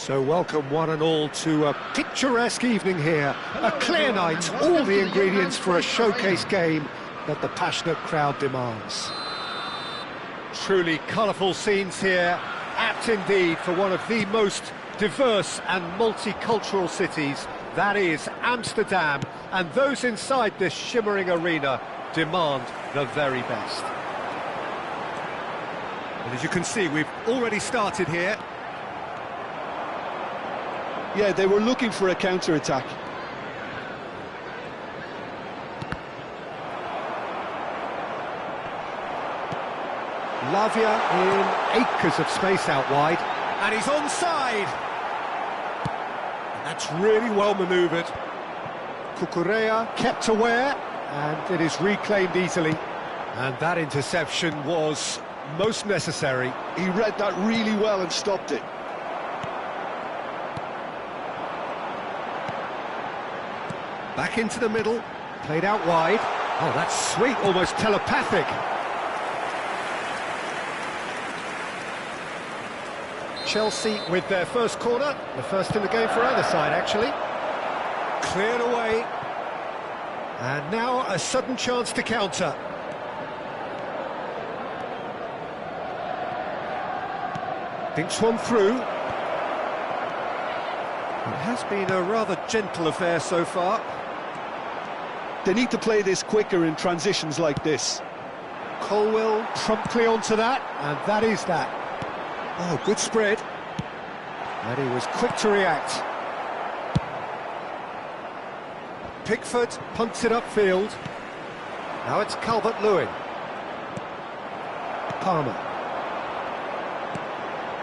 So welcome one and all to a picturesque evening here, a clear night, all the ingredients for a showcase game that the passionate crowd demands. Truly colourful scenes here, apt indeed for one of the most diverse and multicultural cities, that is Amsterdam, and those inside this shimmering arena demand the very best. And as you can see, we've already started here. Yeah, they were looking for a counter-attack. Lavia in acres of space out wide, and he's onside. And that's really well manoeuvred. Cucurella kept aware, and it is reclaimed easily. And that interception was most necessary. He read that really well and stopped it. Back into the middle, played out wide. Oh, that's sweet, almost telepathic. Chelsea with their first corner, the first in the game for either side, actually. Cleared away. And now a sudden chance to counter. Thinks one through. It has been a rather gentle affair so far. They need to play this quicker in transitions like this. Colwill promptly onto that, and that is that. Oh, good spread. And he was quick to react. Pickford punts it upfield. Now it's Calvert-Lewin. Palmer.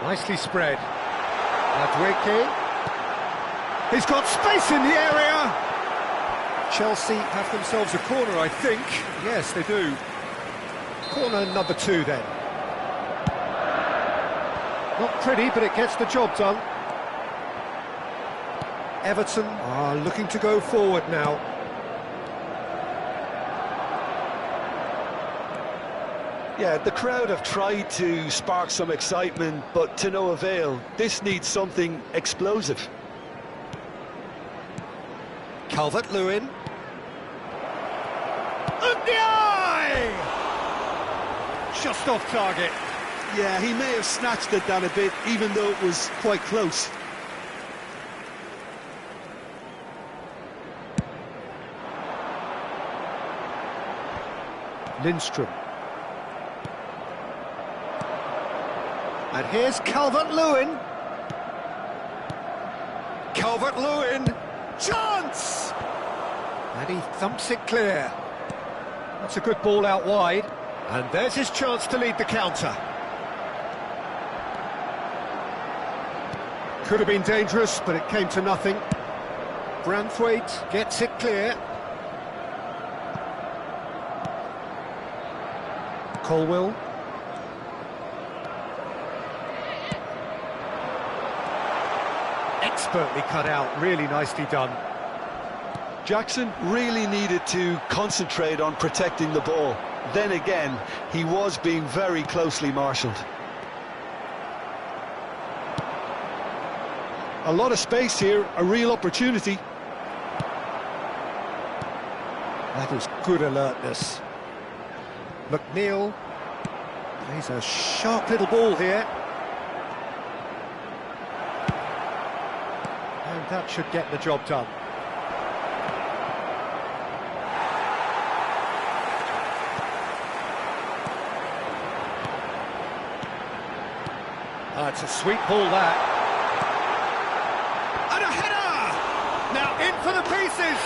Nicely spread. Adweke. He's got space in the area! Chelsea have themselves a corner, I think. Yes, they do. Corner number 2, then. Not pretty, but it gets the job done. Everton are looking to go forward now. Yeah, the crowd have tried to spark some excitement, but to no avail. This needs something explosive. Calvert-Lewin. Ndiaye! Just off target. Yeah, he may have snatched it down a bit, even though it was quite close. Lindstrom. And here's Calvert-Lewin. Calvert-Lewin. Chance! And he thumps it clear. That's a good ball out wide. And there's his chance to lead the counter. Could have been dangerous, but it came to nothing. Branthwaite gets it clear. Colwill. Expertly cut out, really nicely done. Jackson really needed to concentrate on protecting the ball. Then again, he was being very closely marshalled. A lot of space here, a real opportunity. That is good alertness. McNeil plays a sharp little ball here. And that should get the job done. It's a sweet ball, that. And a header! Now in for the pieces!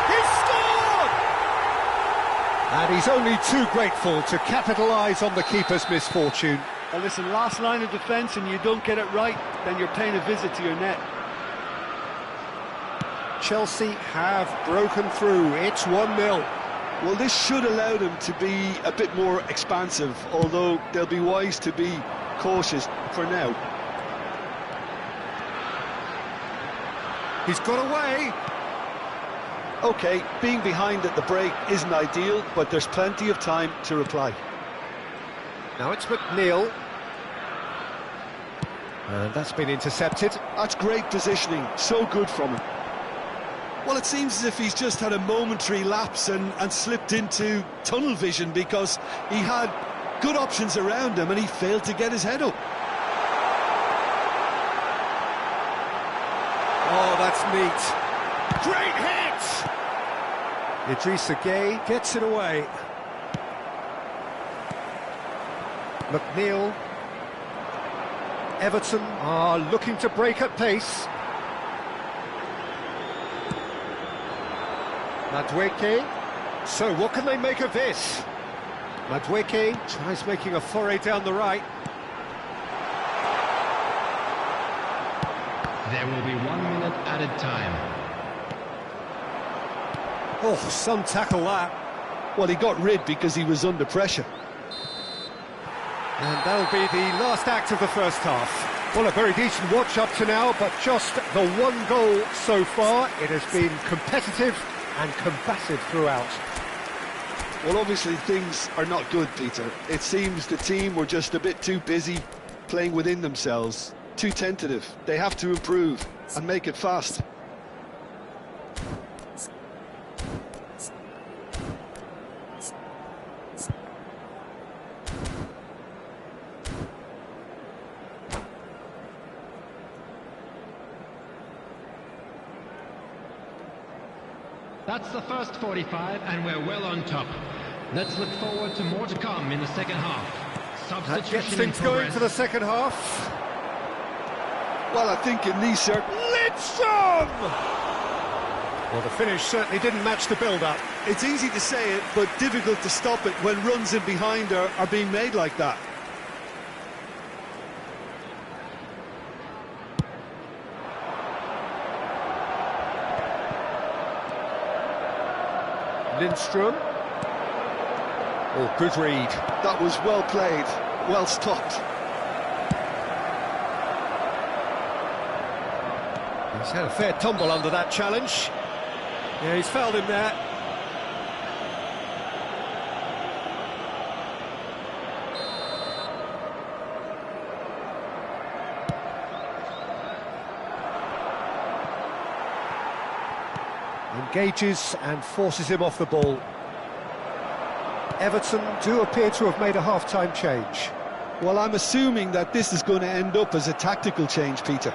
He's scored! And he's only too grateful to capitalise on the keeper's misfortune. Well, listen, last line of defence and you don't get it right, then you're paying a visit to your net. Chelsea have broken through. It's 1-0. Well, this should allow them to be a bit more expansive, although they'll be wise to be cautious for now. He's got away. OK, being behind at the break isn't ideal, but there's plenty of time to reply. Now it's McNeil. And that's been intercepted. That's great positioning, so good from him. Well, it seems as if he's just had a momentary lapse and slipped into tunnel vision, because he had good options around him and he failed to get his head up. Oh, that's neat. Great hit! Idrissa Gueye gets it away. McNeil. Everton are looking to break at pace. Madueke. So what can they make of this? Madueke tries making a foray down the right. There will be 1 minute added time. Oh, some tackle that. Well, he got rid because he was under pressure. And that'll be the last act of the first half. Well, a very decent watch up to now, but just the one goal so far. It has been competitive and combative throughout. Well, obviously things are not good, Peter. It seems the team were just a bit too busy playing within themselves, too tentative. They have to improve and make it fast. That's the first 45, and we're well on top. Let's look forward to more to come in the second half. That gets things going for the second half. Well, I think in these Lidstrom! Well, the finish certainly didn't match the build-up. It's easy to say it, but difficult to stop it when runs in behind are being made like that. Lindstrom. Oh, good read. That was well played, well stopped. He's had a fair tumble under that challenge. Yeah, he's fouled him there. Engages and forces him off the ball. Everton do appear to have made a half-time change. Well, I'm assuming that this is going to end up as a tactical change, Peter.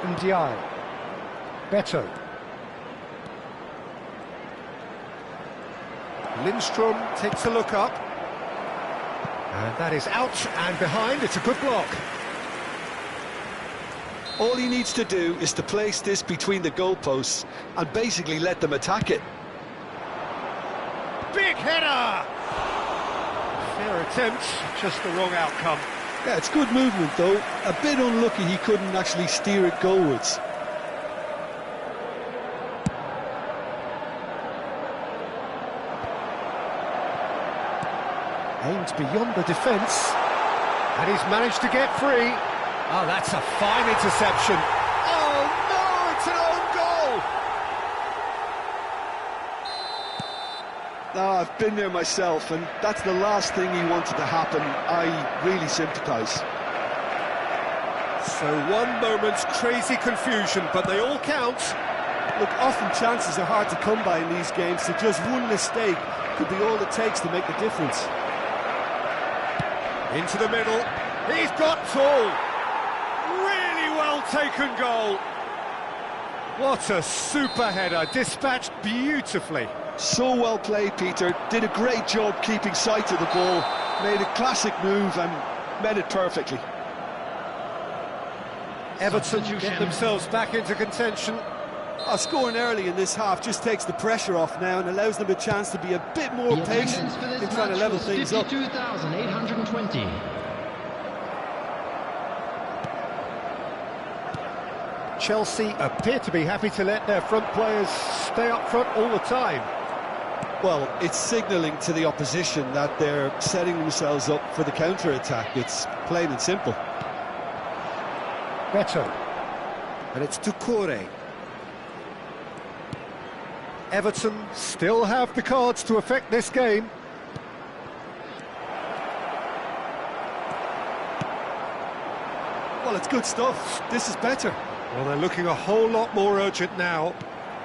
Ndiaye. Beto. Lindstrom takes a look up. And that is out and behind. It's a good block. All he needs to do is to place this between the goalposts and basically let them attack it. Big header! Fair attempt, just the wrong outcome. Yeah, it's good movement though. A bit unlucky he couldn't actually steer it goalwards. Aimed beyond the defence, and he's managed to get free. Oh, that's a fine interception. Oh no, it's an own goal! No, I've been there myself, and that's the last thing he wanted to happen. I really sympathise. So one moment's crazy confusion, but they all count. Look, often chances are hard to come by in these games, so just one mistake could be all it takes to make the difference. Into the middle, he's got tall. Really well taken goal. What a super header, dispatched beautifully. So well played, Peter. Did a great job keeping sight of the ball. Made a classic move and met it perfectly. Everton get themselves back into contention. Scoring early in this half just takes the pressure off now and allows them a chance to be a bit more patient in trying to level things up. 52,820. Chelsea appear to be happy to let their front players stay up front all the time. Well, it's signalling to the opposition that they're setting themselves up for the counter-attack. It's plain and simple. Beto. And it's Doucouré. Everton still have the cards to affect this game. Well, it's good stuff. This is better. Well, they're looking a whole lot more urgent now.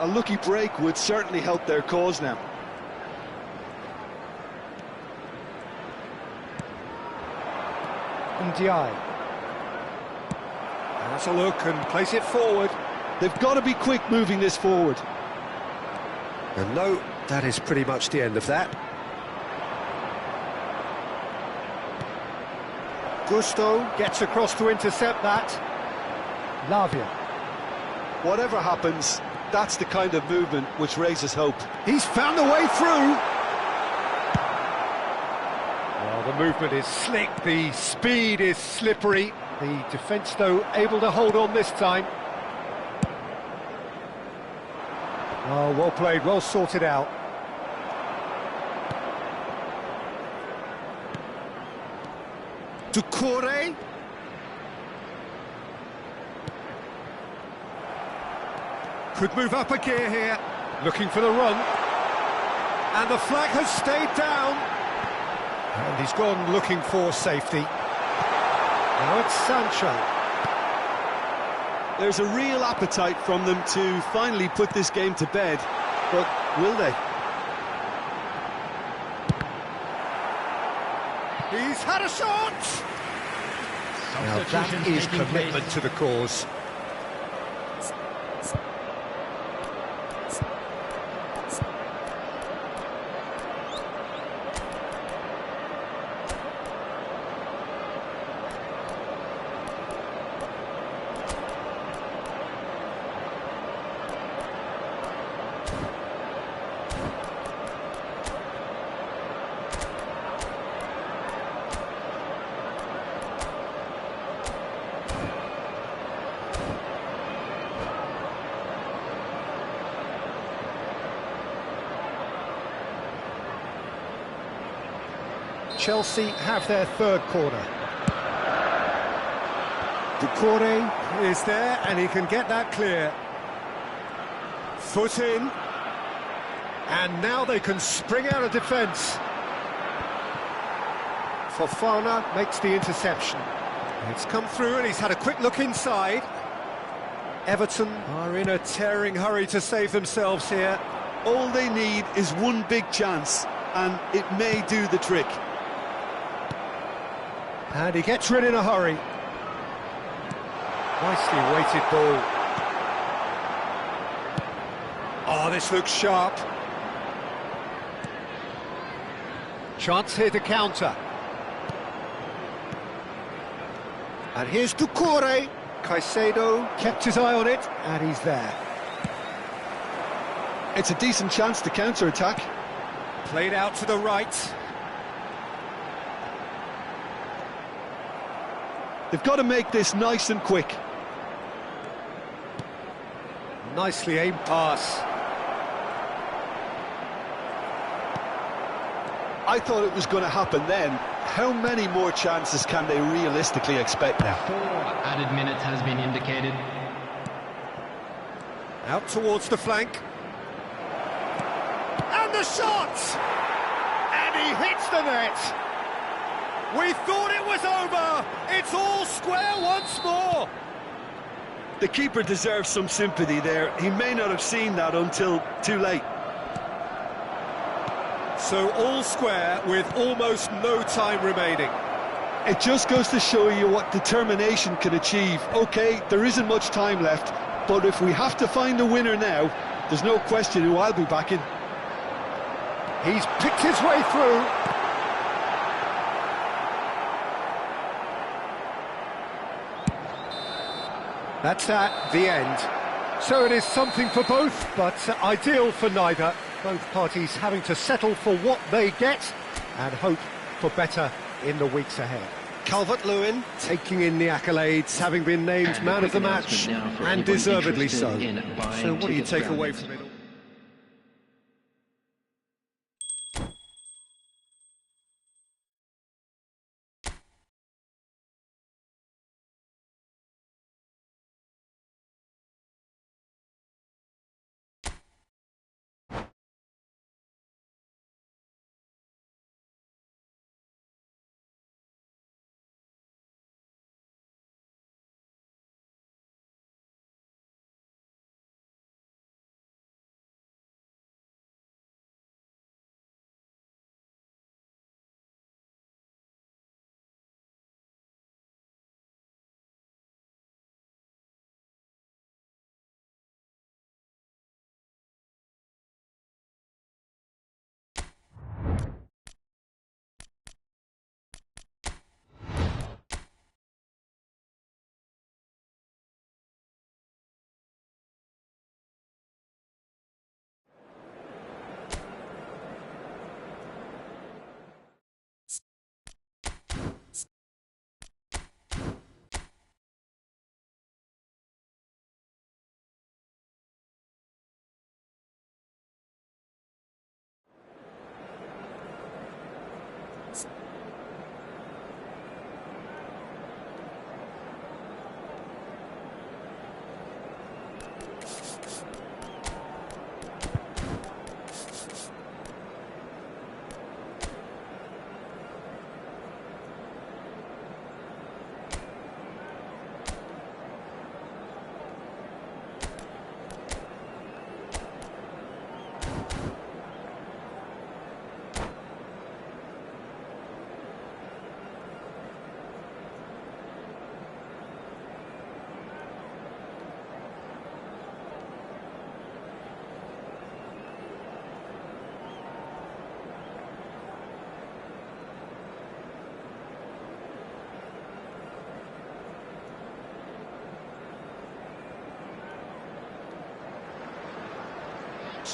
A lucky break would certainly help their cause now. Ndiaye. Has a look and place it forward. They've got to be quick moving this forward. And no, that is pretty much the end of that. Gusto gets across to intercept that. Lavia. Whatever happens, that's the kind of movement which raises hope. He's found a way through. Well, the movement is slick, the speed is slippery. The defence, though, able to hold on this time. Oh, well played, well sorted out. Doucouré. Could move up a gear here. Looking for the run. And the flag has stayed down. And he's gone looking for safety. Now it's Sancho. There's a real appetite from them to finally put this game to bed, but will they? He's had a shot! Now that is commitment to the cause. Chelsea have their third corner. Doucouré is there and he can get that clear. Foot in. And now they can spring out of defence. Fofana makes the interception. It's come through and he's had a quick look inside. Everton are in a tearing hurry to save themselves here. All they need is one big chance, and it may do the trick. And he gets rid in a hurry. Nicely weighted ball. Oh, this looks sharp. Chance here to counter. And here's Doucouré. Caicedo kept his eye on it, and he's there. It's a decent chance to counter-attack. Played out to the right. They've got to make this nice and quick. Nicely aimed pass. I thought it was going to happen then. How many more chances can they realistically expect now? 4 added minutes has been indicated. Out towards the flank. And the shot! And he hits the net! We thought it was over! It's all square once more! The keeper deserves some sympathy there. He may not have seen that until too late. So all square with almost no time remaining. It just goes to show you what determination can achieve. OK, there isn't much time left, but if we have to find a winner now, there's no question who I'll be backing. He's picked his way through. That's at the end. So it is something for both, but ideal for neither. Both parties having to settle for what they get and hope for better in the weeks ahead. Calvert-Lewin taking in the accolades, having been named man of the match, and deservedly so. So what do you take away from it all?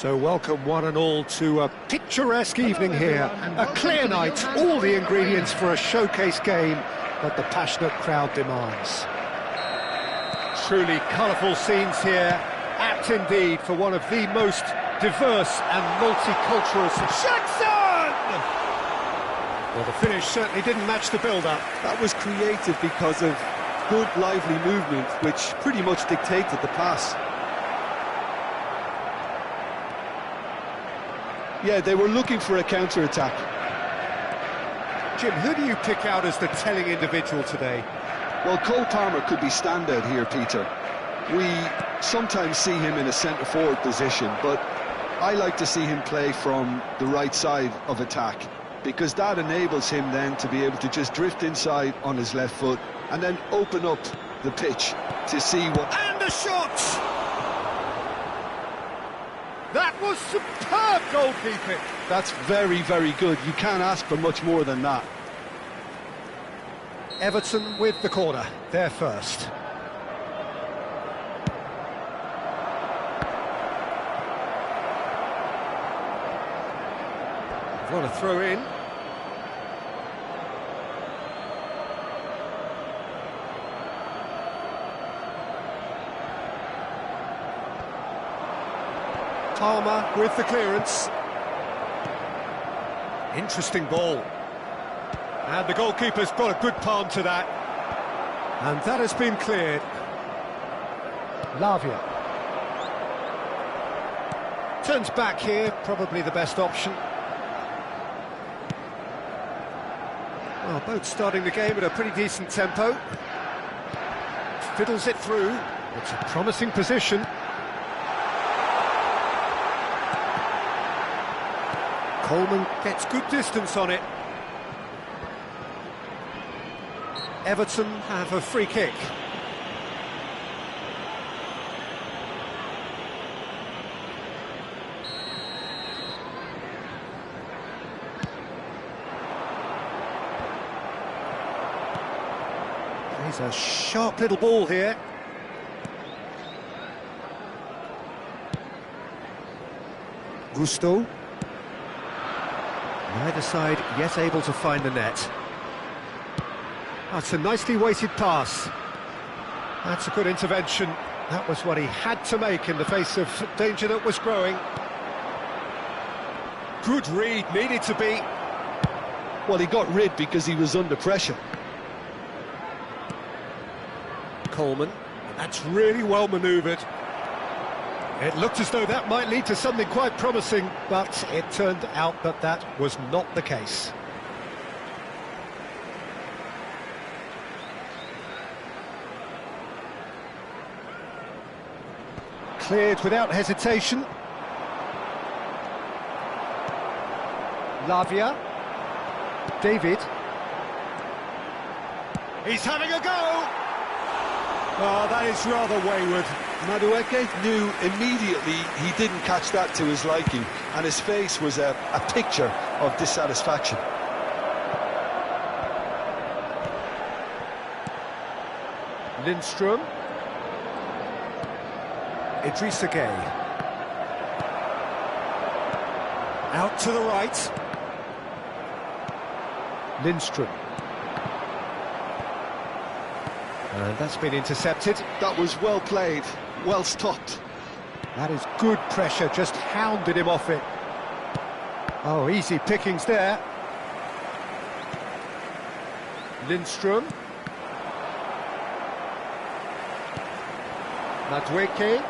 So welcome one and all to a picturesque evening here. A clear night, all the ingredients for a showcase game that the passionate crowd demands. Truly colourful scenes here, apt indeed for one of the most diverse and multicultural... Jackson! Well, the finish certainly didn't match the build-up. That was created because of good, lively movement, which pretty much dictated the pass. Yeah, they were looking for a counter-attack. Jim, who do you pick out as the telling individual today? Well, Cole Palmer could be standout here, Peter. We sometimes see him in a centre-forward position, but I like to see him play from the right side of attack, because that enables him then to be able to just drift inside on his left foot and then open up the pitch to see what... And a shot! That was superb goalkeeping. That's very, very good. You can't ask for much more than that. Everton with the corner, they're first. What a throw in. Palmer with the clearance. Interesting ball. And the goalkeeper's got a good palm to that. And that has been cleared. Lavia. Turns back here, probably the best option. Well, both starting the game at a pretty decent tempo. Fiddles it through. It's a promising position. Coleman gets good distance on it. Everton have a free kick. There's a sharp little ball here. Gusto. Neither side yet able to find the net. That's a nicely weighted pass. That's a good intervention. That was what he had to make in the face of danger that was growing. Good read, needed to be. Well, he got rid because he was under pressure. Coleman, that's really well manoeuvred. It looked as though that might lead to something quite promising, but it turned out that that was not the case. Cleared without hesitation. Lavia. David. He's having a go! Oh, that is rather wayward. Madueke knew immediately he didn't catch that to his liking, and his face was a picture of dissatisfaction. Lindstrom. Idrissa Gueye. Out to the right. Lindstrom. And that's been intercepted. That was well played, well stopped. That is good pressure, just hounded him off it. Oh, easy pickings there. Lindstrom. Madueke.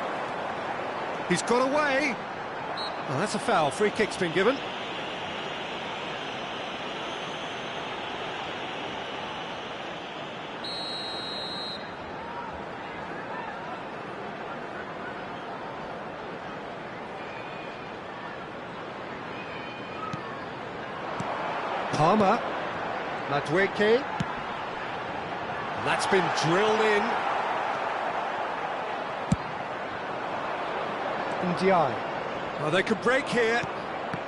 He's got away. Oh, that's a foul. Free kick's been given. Palmer. Madueke. That's been drilled in. Ndiaye. Well, they could break here.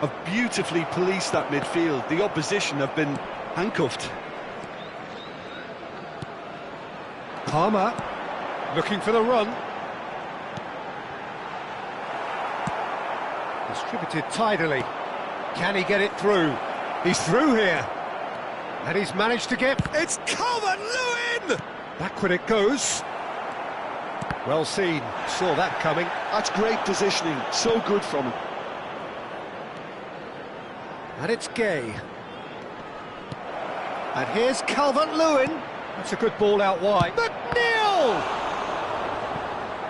Have beautifully policed that midfield. The opposition have been handcuffed. Palmer looking for the run. Distributed tidily. Can he get it through? He's through here. And he's managed to get... It's Calvert-Lewin! Backward it goes. Well seen. Saw that coming. That's great positioning. So good from him. And it's Gay. And here's Calvert-Lewin. That's a good ball out wide. McNeil!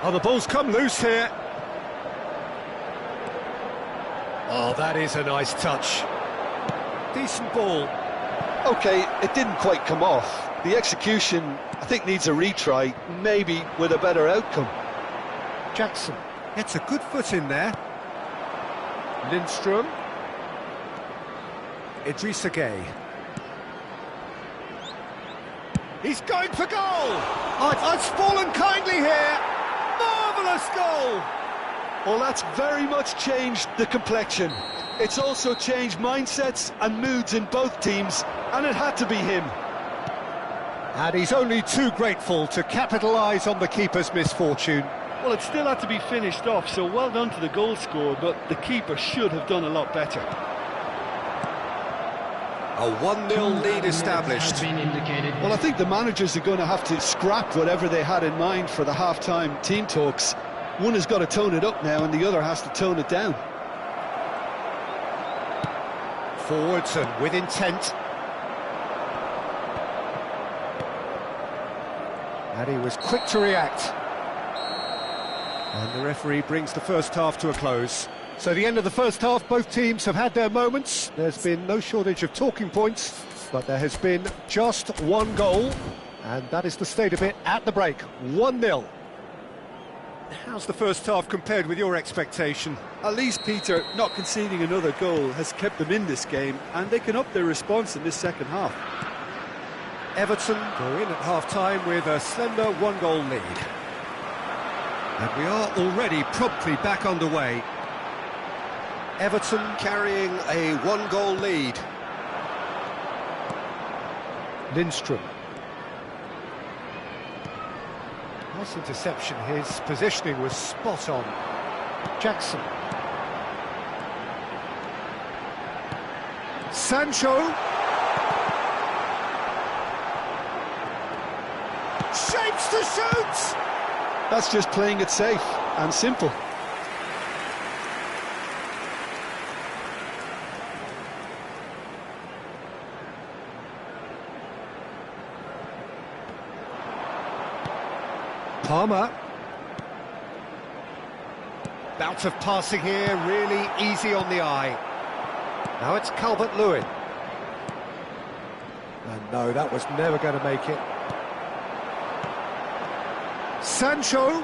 Oh, the ball's come loose here. Oh, that is a nice touch. Decent ball. OK, it didn't quite come off. The execution, I think, needs a retry, maybe with a better outcome. Jackson gets a good foot in there. Lindstrom. Idrissa Gay. He's going for goal! Oh, it's fallen kindly here! Marvellous goal! Well, that's very much changed the complexion. It's also changed mindsets and moods in both teams, and it had to be him. And he's only too grateful to capitalise on the keeper's misfortune. Well, it still had to be finished off, so well done to the goal scorer, but the keeper should have done a lot better. A 1-0 lead established. Well, I think the managers are going to have to scrap whatever they had in mind for the half-time team talks. One has got to tone it up now, and the other has to tone it down. Forwards and with intent. And he was quick to react. And the referee brings the first half to a close. So the end of the first half, both teams have had their moments. There's been no shortage of talking points, but there has been just one goal, and that is the state of it at the break, 1-0. How's the first half compared with your expectation? At least, Peter, not conceding another goal has kept them in this game, and they can up their response in this second half. Everton go in at half-time with a slender 1-goal lead. And we are already promptly back underway. Everton carrying a 1-goal lead. Lindstrom. Nice interception, his positioning was spot on. Jackson. Sancho. Shapes to shoot! That's just playing it safe and simple. Palmer. Bout of passing here, really easy on the eye. Now it's Calvert-Lewin. And no, that was never going to make it. Sancho.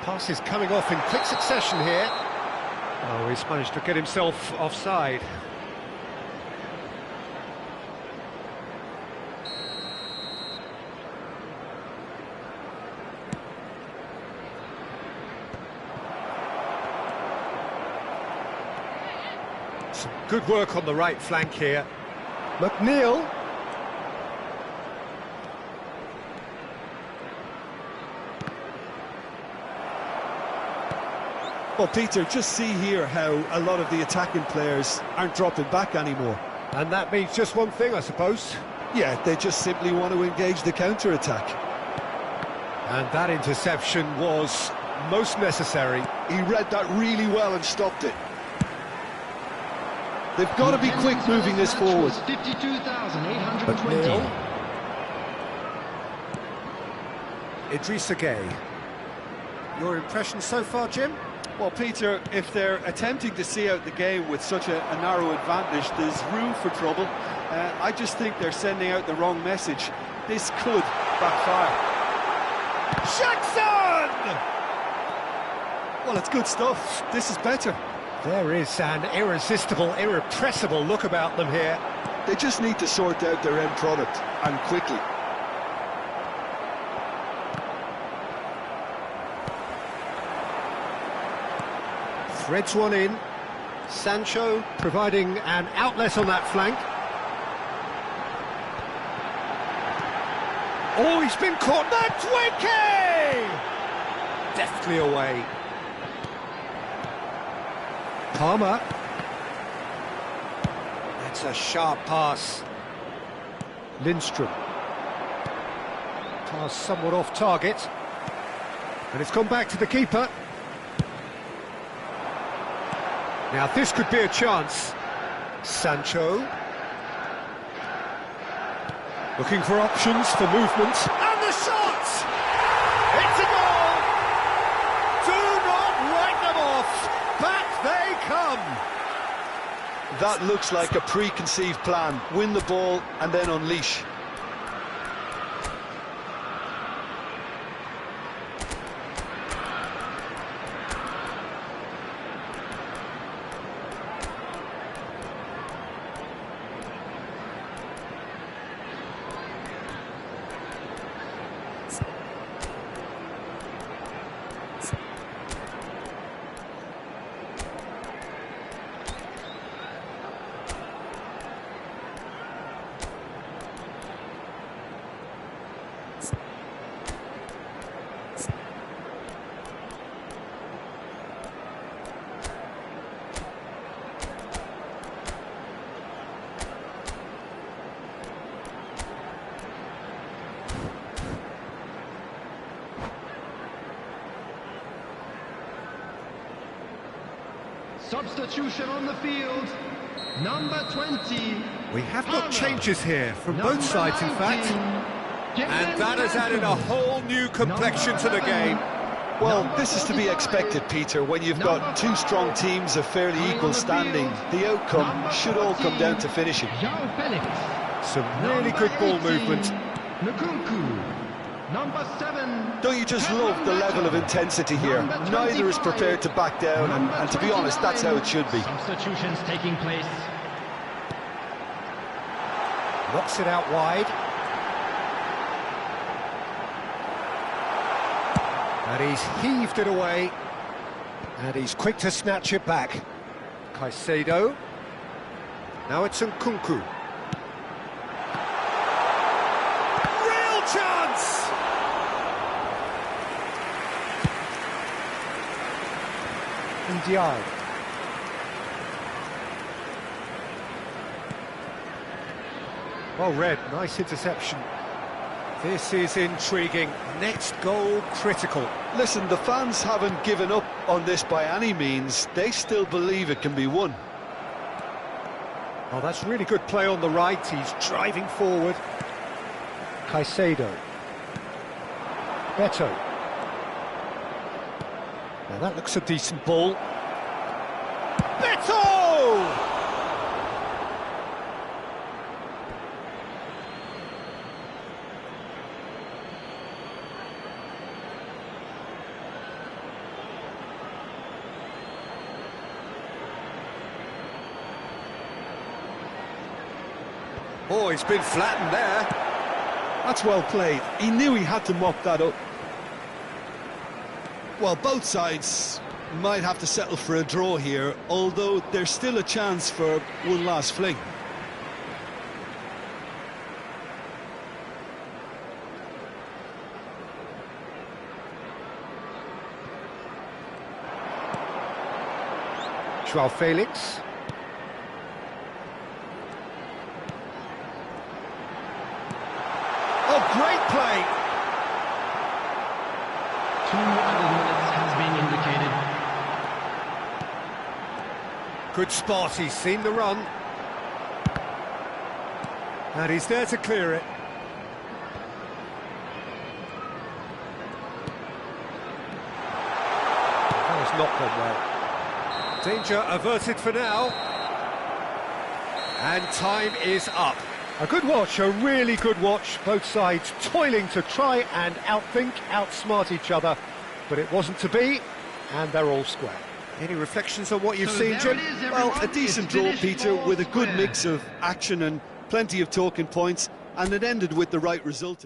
Pass is coming off in quick succession here. Oh, he's managed to get himself offside. Some good work on the right flank here. McNeil. Well, Peter, just see here how a lot of the attacking players aren't dropping back anymore. And that means just one thing, I suppose. Yeah, they just simply want to engage the counter-attack. And that interception was most necessary. He read that really well and stopped it. They've got to be quick moving this forward. 52,820. Idrissa Gay. Your impression so far, Jim? Well, Peter, if they're attempting to see out the game with such a narrow advantage, there's room for trouble. I just think they're sending out the wrong message. This could backfire. Jackson! Well, it's good stuff. This is better. There is an irresistible, irrepressible look about them here. They just need to sort out their end product, and quickly. Threads one in. Sancho providing an outlet on that flank. Oh, he's been caught. That's Wiki! Deftly away. Palmer. That's a sharp pass. Lindstrom. Pass somewhat off target. And it's gone back to the keeper. Now this could be a chance. Sancho. Looking for options for movement. And the shot! It's a goal! Do not write them off! Back they come! That looks like a preconceived plan. Win the ball and then unleash. Substitution on the field, number 20. We have got changes here from both sides, in fact. And that has added a Central. whole new complexion to the game. Well, this is to be expected, Peter, when you've got two strong teams of fairly equal standing. The outcome should all come down to finishing. João Felix. Some really good ball movement. Nkunku. Number 7. Don't you just love the level of intensity here? Neither is prepared to back down, and to be honest, that's how it should be. Substitutions taking place. Knocks it out wide. And he's heaved it away. And he's quick to snatch it back. Caicedo. Now it's Nkunku. Real chance! Ndiaye. Well read, nice interception. This is intriguing. Next goal critical. Listen, the fans haven't given up on this by any means. They still believe it can be won. Oh, that's really good play on the right. He's driving forward. Caicedo. Beto. Now that looks a decent ball. Beto! Oh, he's been flattened there. That's well played. He knew he had to mop that up. Well, both sides might have to settle for a draw here, although there's still a chance for one last fling. João Felix. Oh, great play! 2 added minutes has been indicated. Good spot, he's seen the run. And he's there to clear it. That has not gone well. Danger averted for now. And time is up. A good watch, a really good watch. Both sides toiling to try and outthink, outsmart each other. But it wasn't to be, and they're all square. Any reflections on what you've seen, Jim? Well, a decent draw, Peter, with a good mix of action and plenty of talking points, and it ended with the right result.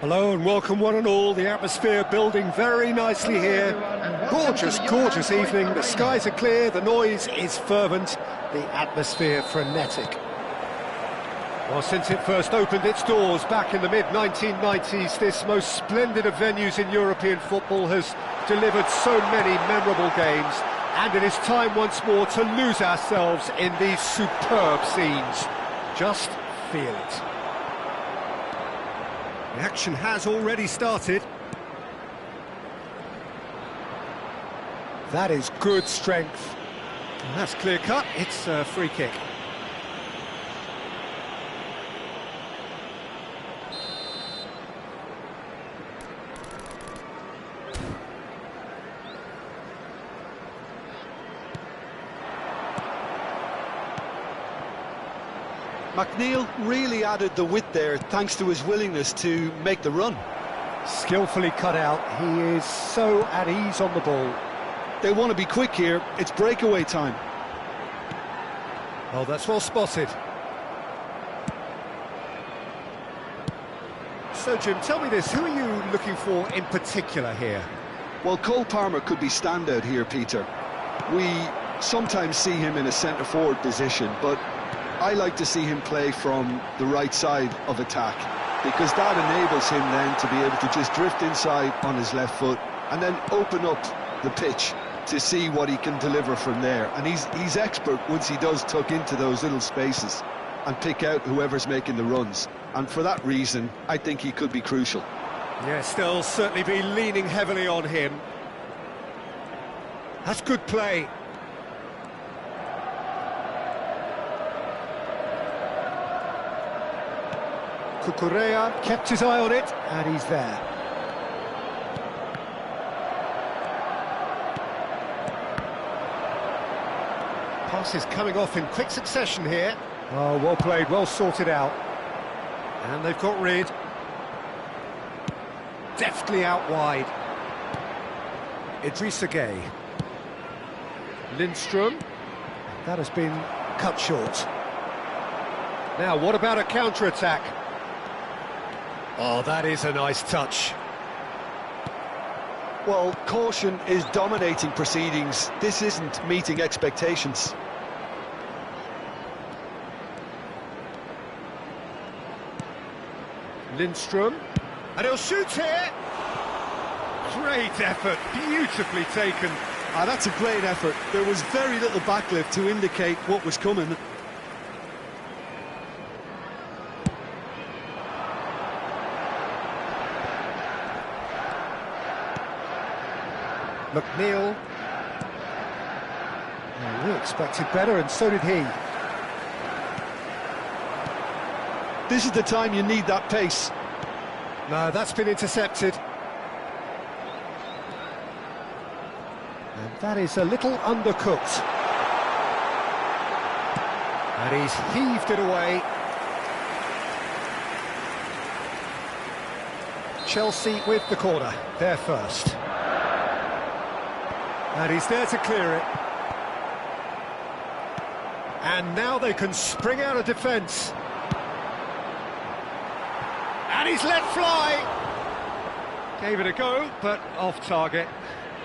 Hello and welcome one and all. The atmosphere building very nicely here. Gorgeous, gorgeous evening. The skies are clear, the noise is fervent, the atmosphere frenetic. Well, since it first opened its doors back in the mid-1990s, this most splendid of venues in European football has delivered so many memorable games, and it is time once more to lose ourselves in these superb scenes. Just feel it. The action has already started. That is good strength. And that's clear cut, it's a free kick. McNeil really added the width there thanks to his willingness to make the run. Skillfully cut out, he is so at ease on the ball. They want to be quick here, it's breakaway time. Oh, that's well spotted. So Jim, tell me this, who are you looking for in particular here? Well, Cole Palmer could be standout here, Peter. We sometimes see him in a centre-forward position, but I like to see him play from the right side of attack, because that enables him then to be able to just drift inside on his left foot and then open up the pitch to see what he can deliver from there. And he's expert once he does tuck into those little spaces and pick out whoever's making the runs. And for that reason, I think he could be crucial. Yes, they'll certainly be leaning heavily on him. That's good play. Cucurella kept his eye on it, and he's there. Pass is coming off in quick succession here. Oh, well played, well sorted out. And they've got rid. Deftly out wide. Idrissa Gueye. Lindstrom. That has been cut short. Now, what about a counter-attack? Oh, that is a nice touch. Well, caution is dominating proceedings. This isn't meeting expectations. Lindstrom, and he'll shoot here. Great effort, beautifully taken. That's a great effort. There was very little backlift to indicate what was coming. McNeil. Well, we expected better, and so did he. This is the time you need that pace. No, that's been intercepted. And that is a little undercooked. And he's heaved it away. Chelsea with the corner, there first. And he's there to clear it. And now they can spring out of defence. And he's let fly. Gave it a go, but off target.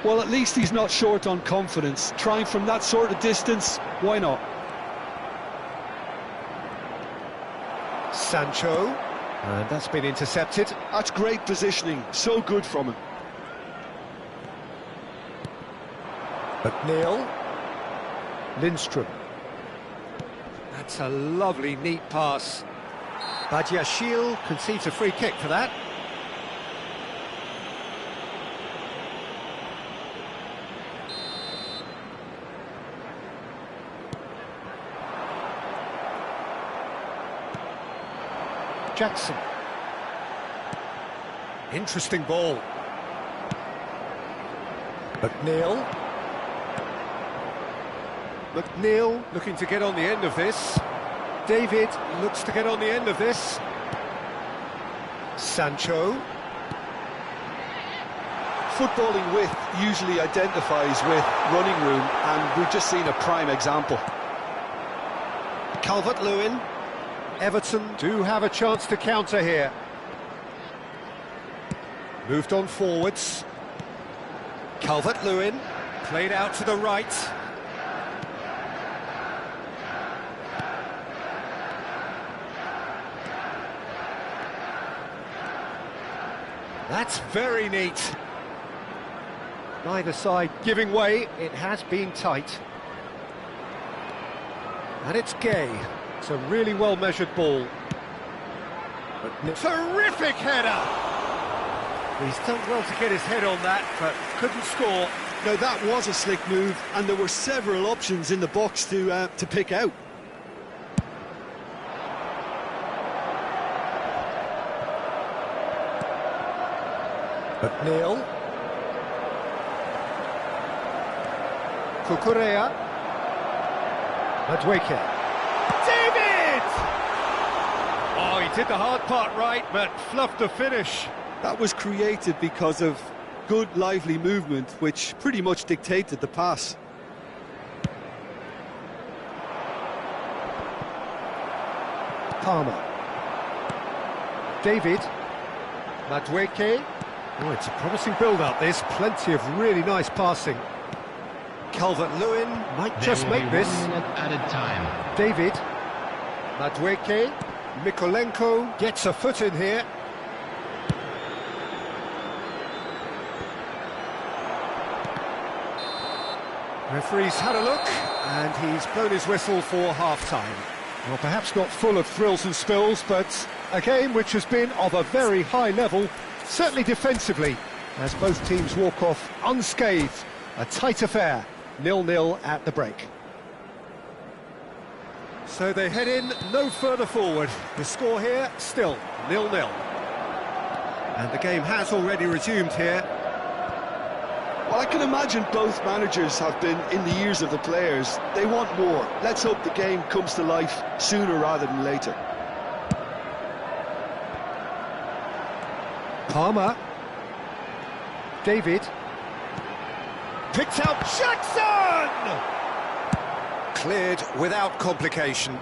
Well, at least he's not short on confidence. Trying from that sort of distance, why not? Sancho. And that's been intercepted. That's great positioning, so good from him. McNeil. Lindstrom. That's a lovely, neat pass. Badiashile concedes a free kick for that. Jackson. Interesting ball. McNeil. McNeil looking to get on the end of this. David looks to get on the end of this. Sancho. Footballing width usually identifies with running room, and we've just seen a prime example. Calvert-Lewin. Everton do have a chance to counter here. Moved on forwards. Calvert-Lewin, played out to the right. That's very neat. Neither side giving way, it has been tight. And it's Gay. It's a really well-measured ball. But terrific header! He's done well to get his head on that, but couldn't score. No, that was a slick move, and there were several options in the box to pick out. McNeil. Cucurella. Madueke. David! Oh, he did the hard part right, but fluffed the finish. That was created because of good, lively movement, which pretty much dictated the pass. Palmer. David. Madueke. Oh, it's a promising build-up, this. Plenty of really nice passing. Calvert-Lewin might just make this. 1 minute added time. David. Madueke. Mikolenko gets a foot in here. Referee's had a look, and he's blown his whistle for half-time. Well, perhaps not full of thrills and spills, but a game which has been of a very high level, certainly defensively, as both teams walk off unscathed. A tight affair, 0-0 at the break. So they head in no further forward. The score here, still 0-0. And the game has already resumed here. Well, I can imagine both managers have been in the ears of the players. They want more. Let's hope the game comes to life sooner rather than later. Palmer. David. Picked out Jackson! Cleared without complication.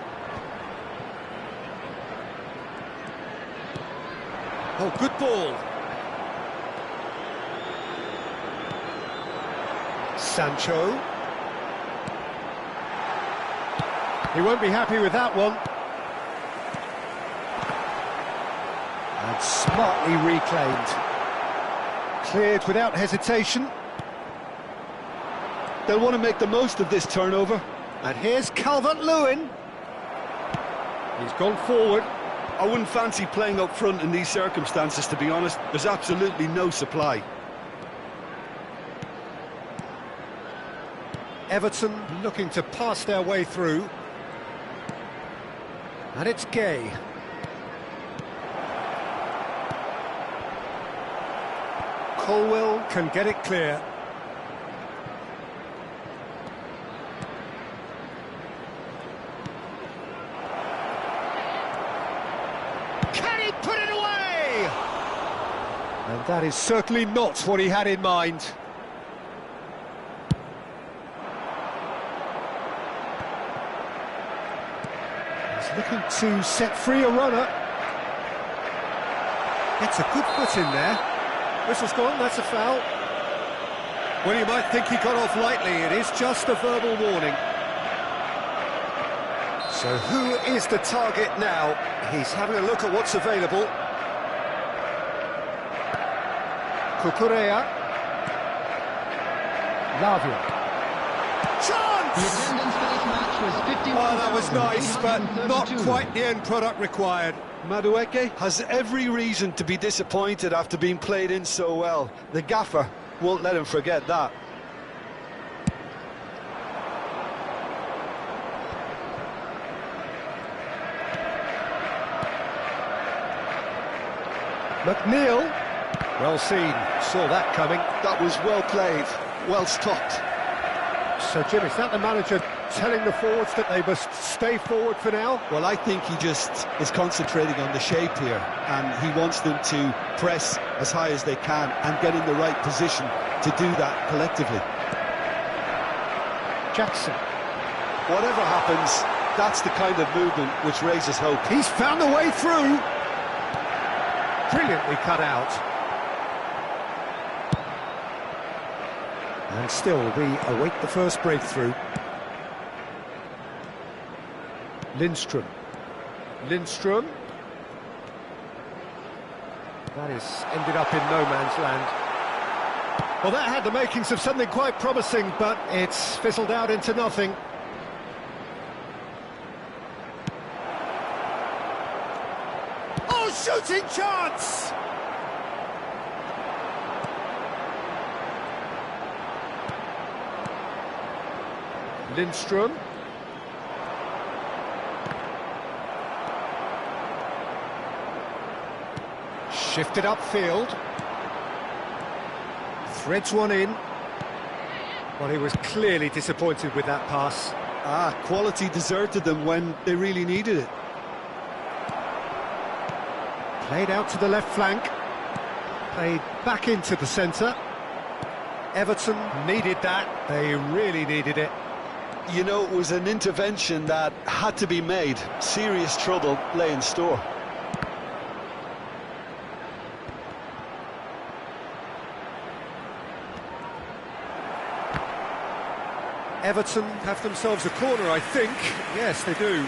Oh, good ball. Sancho. He won't be happy with that one. And smartly reclaimed. Cleared without hesitation. They'll want to make the most of this turnover. And here's Calvert-Lewin. He's gone forward. I wouldn't fancy playing up front in these circumstances, to be honest. There's absolutely no supply. Everton looking to pass their way through. And it's Gay. Colwell can get it clear. Can he put it away? And that is certainly not what he had in mind. Looking to set free a runner. Gets a good foot in there. Whistle's gone, that's a foul. Well, you might think he got off lightly, it is just a verbal warning. So who is the target now? He's having a look at what's available. Cucurella. Lavia. Chance! The attendance for this match was 51. Oh, that was nice, but not quite the end product required. Madueke has every reason to be disappointed after being played in so well. The gaffer won't let him forget that. McNeil, well seen, saw that coming. That was well played, well stopped. So, Jim, is that the manager telling the forwards that they must stay forward for now? Well, I think he just is concentrating on the shape here, and he wants them to press as high as they can and get in the right position to do that collectively. Jackson. Whatever happens, that's the kind of movement which raises hope. He's found a way through. Brilliantly cut out. And still, we await the first breakthrough. Lindstrom. Lindstrom. That has ended up in no man's land. Well, that had the makings of something quite promising, but it's fizzled out into nothing. Oh, shooting chance! Lindstrom. Shifted upfield. Threads one in. Well, he was clearly disappointed with that pass. Quality deserted them when they really needed it. Played out to the left flank. Played back into the centre. Everton needed that. They really needed it. You know, it was an intervention that had to be made. Serious trouble lay in store. Everton have themselves a corner, I think. Yes, they do.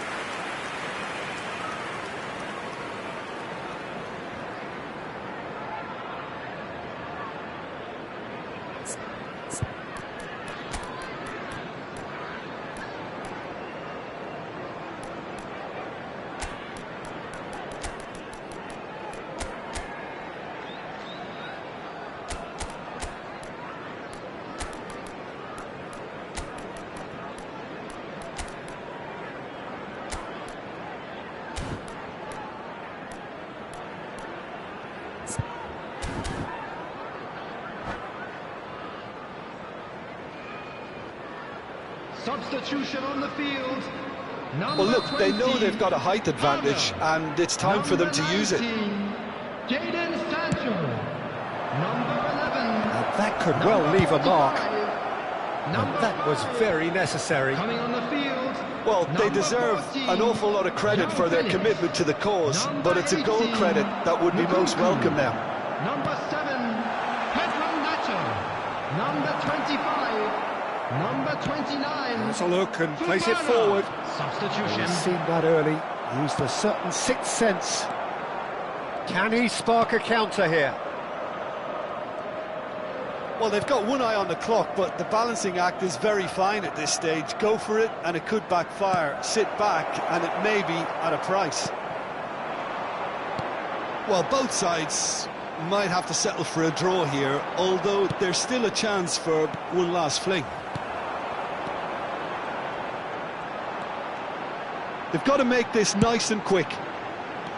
Substitution on the field. Well, look, they know they've got a height advantage, and it's time for them to use it. Jadon Sancho. Number 11. Now, that could well leave a mark. And that was very necessary. Coming on the field. Well, they deserve an awful lot of credit for their commitment to the cause, but it's a goal credit that would be most welcome now. Number 7, Pedro Nacho. Number 25. Number 29. Let's a look and place it forward. Substitution. He's seen that early. Used a certain sixth sense. Can he spark a counter here? Well, they've got one eye on the clock, but the balancing act is very fine at this stage. Go for it, and it could backfire. Sit back, and it may be at a price. Well, both sides might have to settle for a draw here, although there's still a chance for one last fling. They've got to make this nice and quick.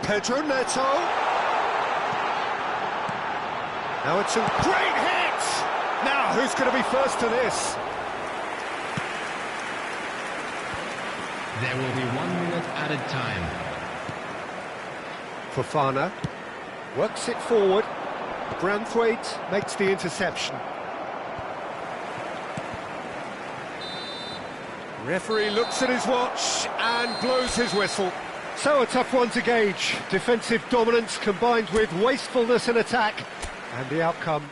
Pedro Neto. Now it's a great hit! Now, who's going to be first to this? There will be 1 minute added time. Fofana works it forward. Branthwaite makes the interception. Referee looks at his watch and blows his whistle. So a tough one to gauge. Defensive dominance combined with wastefulness in attack, and the outcome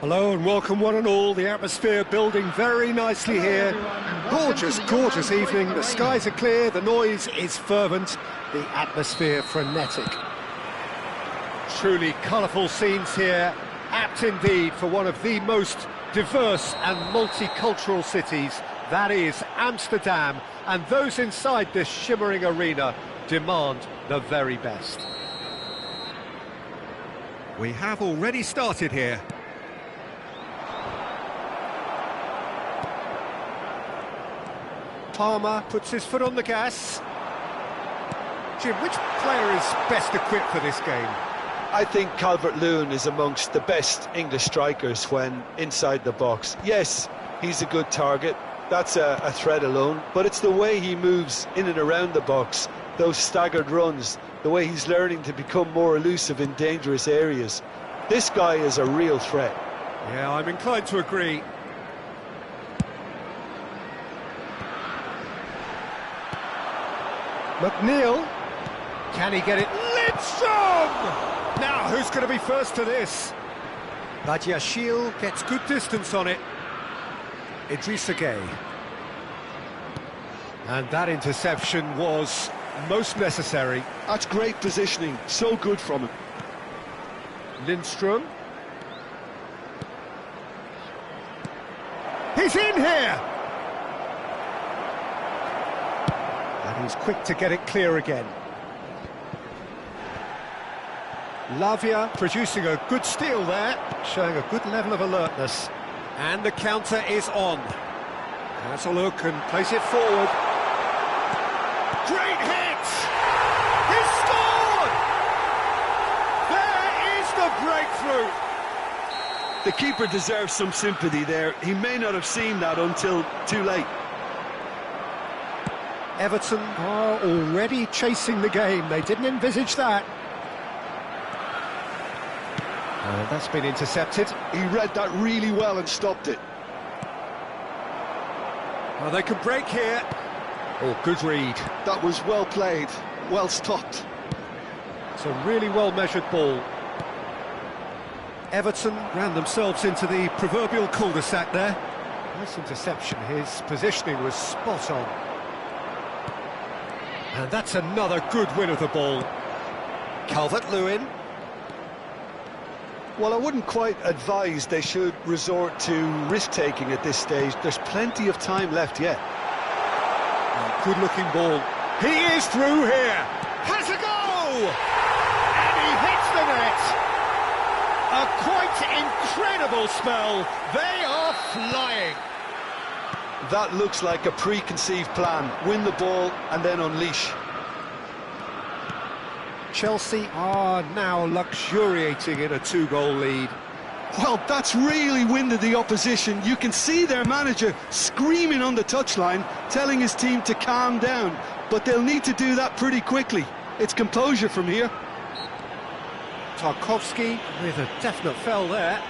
Hello and welcome one and all. The atmosphere building very nicely here. Gorgeous, gorgeous evening. The skies are clear, the noise is fervent, the atmosphere frenetic. Truly colourful scenes here, apt indeed for one of the most diverse and multicultural cities, that is Amsterdam, and those inside this shimmering arena demand the very best. We have already started here. Palmer puts his foot on the gas. Jim, which player is best equipped for this game? I think Calvert-Lewin is amongst the best English strikers when inside the box. Yes, he's a good target, that's a threat alone, but it's the way he moves in and around the box, those staggered runs, the way he's learning to become more elusive in dangerous areas. This guy is a real threat. Yeah, I'm inclined to agree. McNeil, can he get it? Lidstrom! Now, who's going to be first to this? Badiashile gets good distance on it. Idrissa Gueye. And that interception was most necessary. That's great positioning, so good from him. Lindstrom. He's in here! And he's quick to get it clear again. Lavia producing a good steal there, showing a good level of alertness. And the counter is on. Has a look and plays it forward. Great hit! He scored! There is the breakthrough! The keeper deserves some sympathy there. He may not have seen that until too late. Everton are already chasing the game. They didn't envisage that. That's been intercepted. He read that really well and stopped it. Well, they could break here. Oh, good read. That was well played, well stopped. It's a really well-measured ball. Everton ran themselves into the proverbial cul-de-sac there. Nice interception. His positioning was spot on. And that's another good win of the ball. Calvert-Lewin. Well, I wouldn't quite advise they should resort to risk-taking at this stage. There's plenty of time left yet. Good-looking ball. He is through here. Has a go! And he hits the net. A quite incredible spell. They are flying. That looks like a preconceived plan. Win the ball and then unleash. Chelsea are now luxuriating in a two-goal lead. Well, that's really winded the opposition. You can see their manager screaming on the touchline, telling his team to calm down. But they'll need to do that pretty quickly. It's composure from here. Tarkowski with a definite foul there.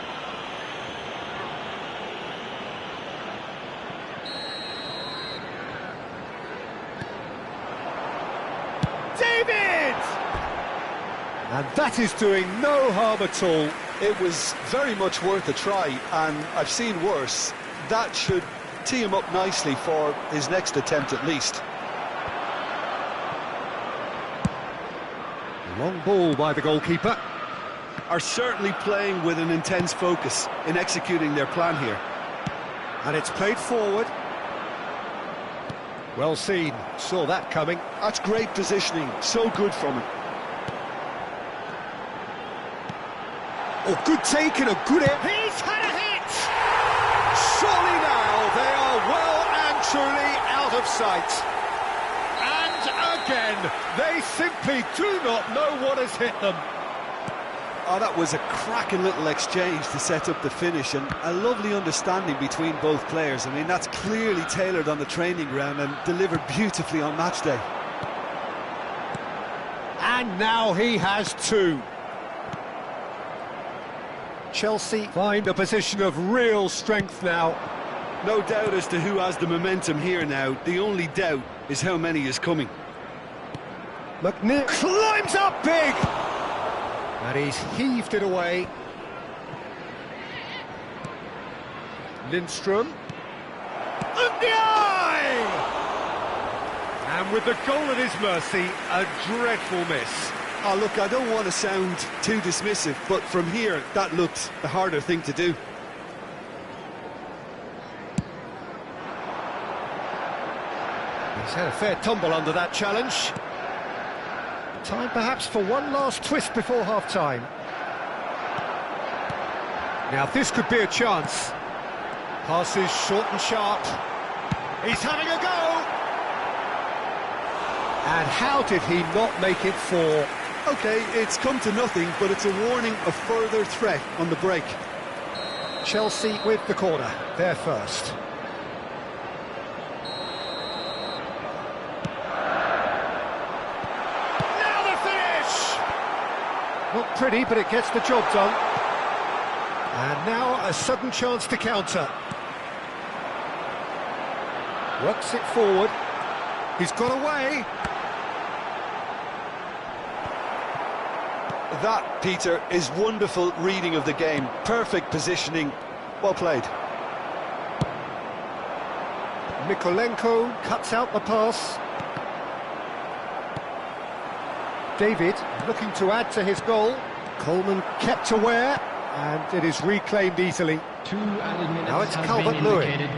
David! And that is doing no harm at all. It was very much worth a try, and I've seen worse. That should tee him up nicely for his next attempt at least. Long ball by the goalkeeper. Are certainly playing with an intense focus in executing their plan here. And it's played forward. Well seen, saw that coming. That's great positioning, so good from him. Oh, good take and a good hit. He's had a hit! Surely now they are well and truly out of sight. And again, they simply do not know what has hit them. Oh, that was a cracking little exchange to set up the finish, and a lovely understanding between both players. I mean, that's clearly tailored on the training ground and delivered beautifully on match day. And now he has two. Chelsea find a position of real strength now. No doubt as to who has the momentum here now. The only doubt is how many is coming. McNeil climbs up big! And he's heaved it away. Lindstrom. Ndiaye! And with the goal at his mercy, a dreadful miss. Oh, look, I don't want to sound too dismissive, but from here, that looked the harder thing to do. He's had a fair tumble under that challenge. Time perhaps for one last twist before half-time. Now this could be a chance. Passes short and sharp. He's having a go! And how did he not make it four? OK, it's come to nothing, but it's a warning of further threat on the break. Chelsea with the corner, they're first. Now the finish! Not pretty, but it gets the job done. And now a sudden chance to counter. Works it forward. He's got away. That, Peter, is wonderful reading of the game. Perfect positioning. Well played. Mykolenko cuts out the pass. David looking to add to his goal. Coleman kept aware, and it is reclaimed easily. 2 added minutes. Now it's Calvert-Lewin.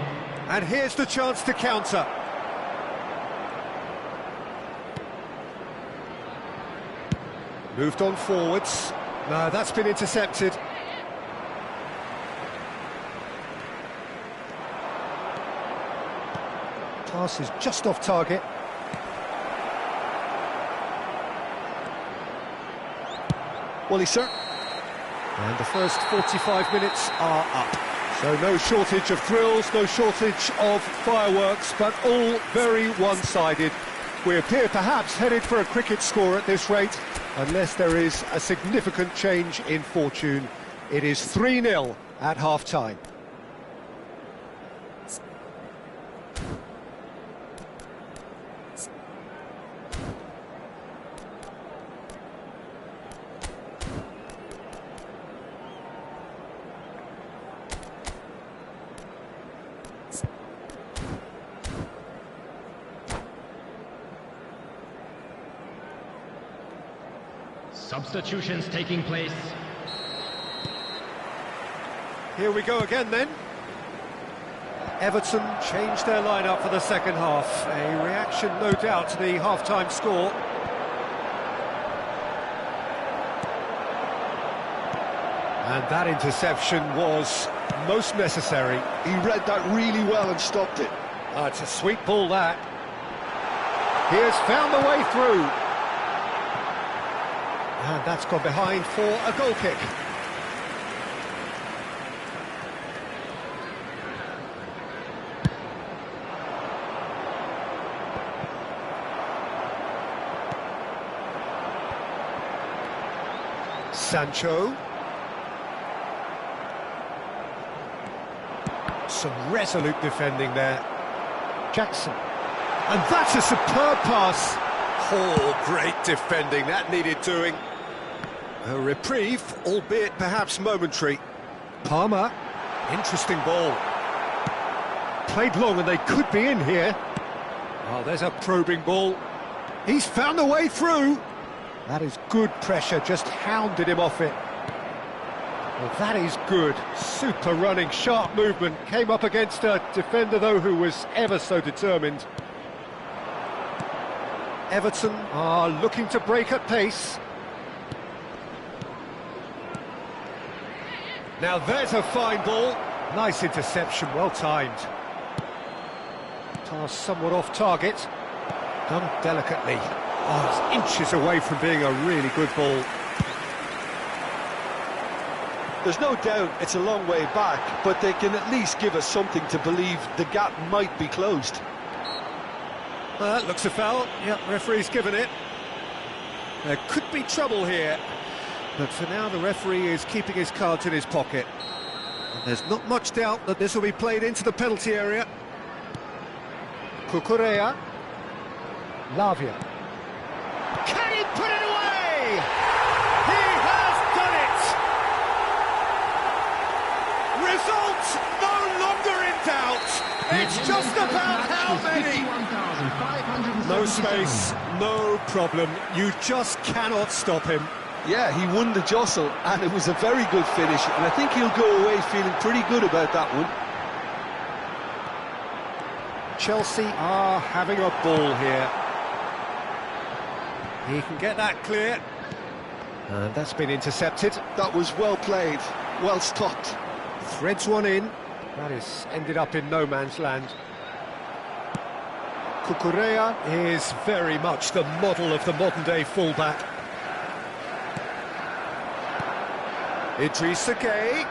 And here's the chance to counter. Moved on forwards. No, that's been intercepted. Pass is just off target. Well, he's certain. And the first 45 minutes are up. So no shortage of thrills, no shortage of fireworks, but all very one-sided. We appear perhaps headed for a cricket score at this rate, unless there is a significant change in fortune. It is 3-0 at half-time. Substitutions taking place. Here we go again then. Everton changed their lineup for the second half. A reaction, no doubt, to the half-time score. And that interception was most necessary. He read that really well and stopped it. It's a sweet ball, that. He has found the way through. And that's gone behind for a goal kick. Sancho. Some resolute defending there. Jackson. And that's a superb pass. Oh, great defending. That needed doing. A reprieve, albeit perhaps momentary. Palmer. Interesting ball. Played long and they could be in here. Oh, there's a probing ball. He's found a way through. That is good pressure, just hounded him off it. Well, that is good. Super running, sharp movement. Came up against a defender, though, who was ever so determined. Everton are looking to break at pace. Now there's a fine ball. Nice interception, well timed. Pass somewhat off target. Done delicately. Oh, it's inches away from being a really good ball. There's no doubt it's a long way back, but they can at least give us something to believe the gap might be closed. Well, that looks a foul. Yep, referee's given it. There could be trouble here. But for now, the referee is keeping his cards in his pocket. And there's not much doubt that this will be played into the penalty area. Cucurella. Lavia. Can he put it away? He has done it! Result, no longer in doubt. It's just about how many. No space, no problem. You just cannot stop him. Yeah, he won the jostle, and it was a very good finish, and I think he'll go away feeling pretty good about that one. Chelsea are having a ball here. He can get that clear. And that's been intercepted. That was well played, well stopped. Threads one in. That is ended up in no man's land. Cucurella is very much the model of the modern-day fullback. Idrissa Gueye,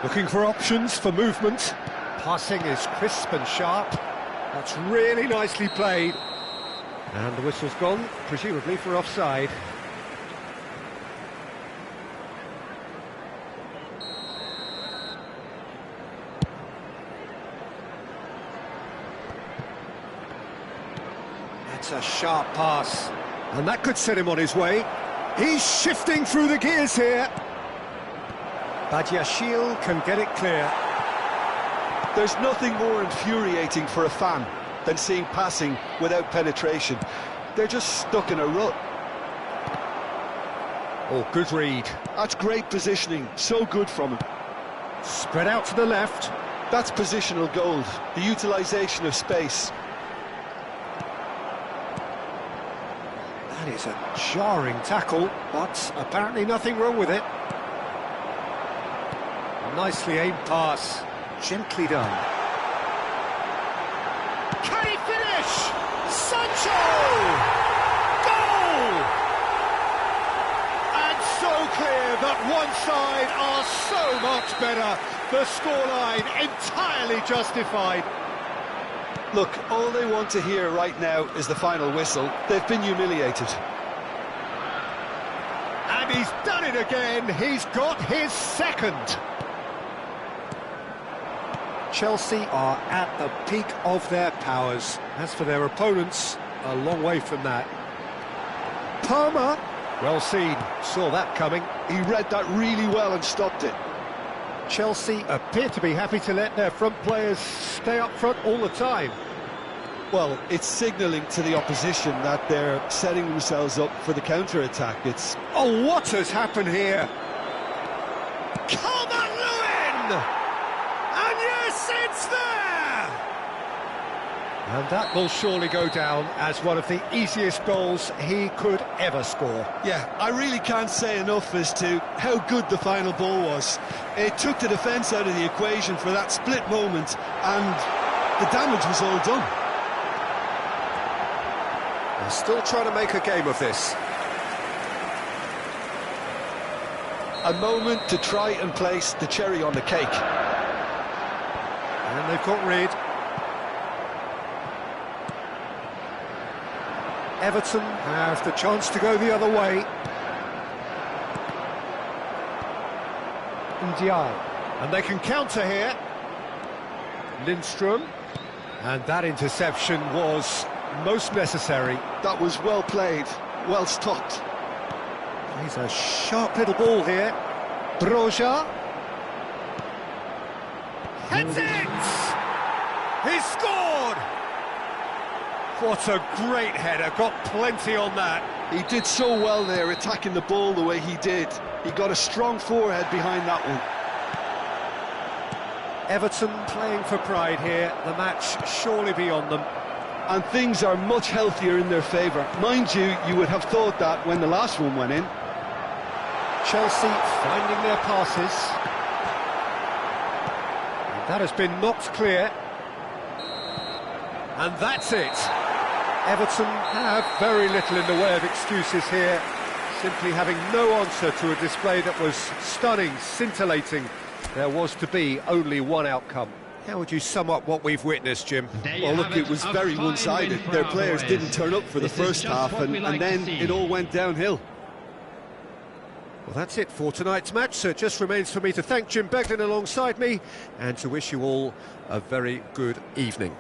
looking for options for movement. Passing is crisp and sharp. That's really nicely played. And the whistle's gone, presumably for offside. That's a sharp pass. And that could set him on his way. He's shifting through the gears here. Badiashile can get it clear. There's nothing more infuriating for a fan than seeing passing without penetration. They're just stuck in a rut. Oh, good read. That's great positioning, so good from him. Spread out to the left. That's positional gold, the utilisation of space. That is a jarring tackle, but apparently nothing wrong with it. Nicely aimed pass, gently done. Can he finish? Sancho! Goal! And so clear that one side are so much better. The scoreline entirely justified. Look, all they want to hear right now is the final whistle. They've been humiliated. And he's done it again. He's got his second. Chelsea are at the peak of their powers. As for their opponents, a long way from that. Palmer, well seen, saw that coming. He read that really well and stopped it. Chelsea appear to be happy to let their front players stay up front all the time. Well, it's signalling to the opposition that they're setting themselves up for the counter-attack. It's... Oh, what has happened here? Calvert-Lewin! And yes, it's there! And that will surely go down as one of the easiest goals he could ever score. Yeah, I really can't say enough as to how good the final ball was. It took the defence out of the equation for that split moment, and the damage was all done. They're still trying to make a game of this. A moment to try and place the cherry on the cake. And they've got rid. Everton have the chance to go the other way. Ndiaye. And they can counter here. Lindstrom. And that interception was most necessary. That was well played, well stopped. He's a sharp little ball here. Broja. Heads it! He scored! What a great header, got plenty on that. He did so well there, attacking the ball the way he did. He got a strong forehead behind that one. Everton playing for pride here, the match surely beyond them. And things are much healthier in their favour. Mind you, you would have thought that when the last one went in. Chelsea finding their passes. And that has been knocked clear. And that's it. Everton have very little in the way of excuses here, simply having no answer to a display that was stunning, scintillating. There was to be only one outcome. How would you sum up what we've witnessed, Jim? Well, look, it was very one-sided. Their players didn't turn up for the first half, and then it all went downhill. Well, that's it for tonight's match, so it just remains for me to thank Jim Beglin alongside me and to wish you all a very good evening.